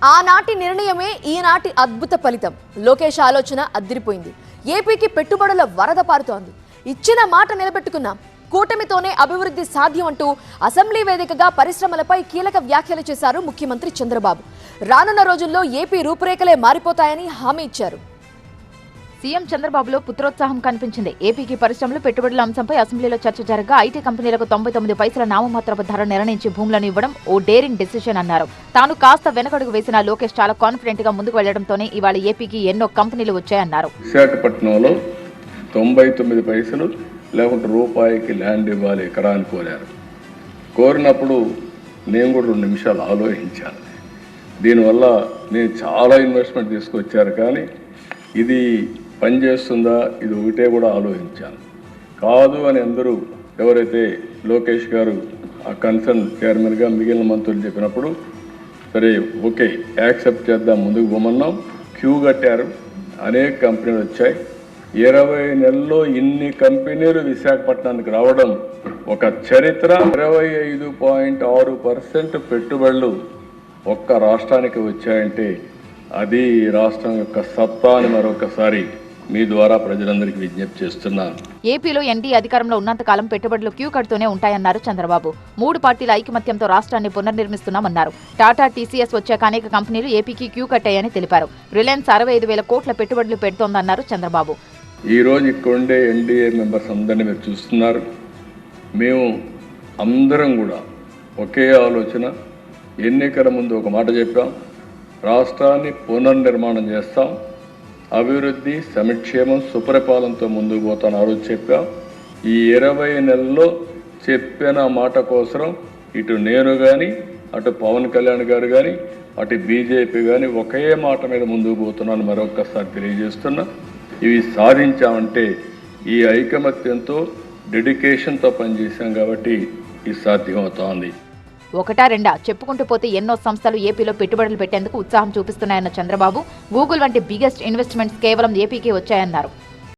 ఆనాటి నిర్ణయమే ఈనాటి అద్భుత ఫలితం. లోకేష్ ఆలోచన అదిరిపోయింది. ఏపీకి పెట్టుబడుల వరద పారుతోంది. ఇచ్చిన మాట నిలబెట్టుకున్నాం. కూటమితోనే అభివృద్ధి సాధ్యం అంటూ అసెంబ్లీ వేదికగా పరిశ్రమలపై కీలక వ్యాఖ్యలు చేశారు ముఖ్యమంత్రి చంద్రబాబు. రానున్న రోజుల్లో ఏపీ రూపురేఖలే మారిపోతాయని హామీ ఇచ్చారు. సీఎం చంద్రబాబులో పుత్రోత్సాహం కనిపించింది. ఏపీకి పరిశ్రమలు పెట్టుబడుల అంశంపై అసెంబ్లీలో చర్చ జరగగా ఐటీ కంపెనీలకు 99 పైసల నామమాత్రపు ధర నిర్ణయించి భూములను ఇవ్వడం ఓ డేరింగ్ డెసిషన్ అన్నారు. తాను కాస్త వెనకడుగు వేసిన లోకేష్ చాలా కాన్ఫిడెంట్ గా ముందుకు వెళ్లడంతోనే ఇవాళ ఏపీకి ఎన్నో కంపెనీలు వచ్చాయన్నారు. విశాఖపట్నంలో 99 పైసలు లేకుంటే రూపాయికి ల్యాండ్ ఇవ్వాలి ఎకరానికి కోరినప్పుడు నేను కూడా 2 నిమిషాలు ఆలోచించాను. దీనివల్ల నేను చాలా ఇన్వెస్ట్మెంట్ తీసుకొచ్చారు, కానీ ఇది పనిచేస్తుందా ఇది ఒకటే కూడా ఆలోచించాను. కాదు అని అందరూ ఎవరైతే లోకేష్ గారు ఆ కన్సర్న్ చైర్మన్గా మిగిలిన మంత్రులు చెప్పినప్పుడు సరే ఓకే యాక్సెప్ట్ చేద్దాం, ముందుకు పోమన్నాం. క్యూ కట్టారు, అనేక కంపెనీలు వచ్చాయి. 20 నెలల్లో ఇన్ని కంపెనీలు విశాఖపట్నానికి రావడం ఒక చరిత్ర. 25.6% పెట్టుబడులు ఒక్క రాష్ట్రానికి వచ్చాయంటే అది రాష్ట్రం యొక్క సత్తా అని మరొకసారి మీ ద్వారా ప్రజలందరికీ విజ్ఞప్తి చేస్తున్నాను. ఏపీలో ఎన్డీఏ అధికారంలో ఉన్నంతకాలం పెట్టుబడులు క్యూ కడుతూనే ఉంటాయన్నారు చంద్రబాబు. 3 పార్టీల ఐకమత్యంతో రాష్ట్రాన్ని పునర్నిర్మిస్తున్నామన్నారు. టాటా, టీసీఎస్ వచ్చాక అనేక కంపెనీలు ఏపీకి క్యూ కట్టాయని తెలిపారు. రిలయన్స్ 65,000 కోట్ల పెట్టుబడులు పెడుతోందన్నారు చంద్రబాబు. ఈరోజు ఇక్కడుండే ఎన్డీఏ మెంబర్స్ అందరినీ మీరు చూస్తున్నారు. మేము అందరం కూడా ఒకే ఆలోచన. ఎన్నికల ముందు ఒక మాట చెప్పాం, రాష్ట్రాన్ని పునర్నిర్మాణం చేస్తాం, అభివృద్ధి, సంక్షేమం, సుపరిపాలనతో ముందుకు పోతాను ఆ రోజు చెప్పాం. ఈ 20 నెలల్లో చెప్పిన మాట కోసం ఇటు నేను కానీ, అటు పవన్ కళ్యాణ్ గారు కానీ, అటు బీజేపీ కానీ ఒకే మాట మీద ముందుకు పోతున్నాను మరొకసారి తెలియజేస్తున్నా. ఇవి సాధించామంటే ఈ ఐకమత్యంతో డెడికేషన్తో పనిచేశాం కాబట్టి ఇది సాధ్యమవుతోంది. ఒకటా రెండా చెప్పుకుంటూ పోతే ఎన్నో సంస్థలు ఏపీలో పెట్టుబడులు పెట్టేందుకు ఉత్సాహం చూపిస్తున్నాయన్న చంద్రబాబు, గూగుల్ వంటి బిగ్గెస్ట్ ఇన్వెస్ట్మెంట్స్ కేవలం ఏపీకే వచ్చాయన్నారు.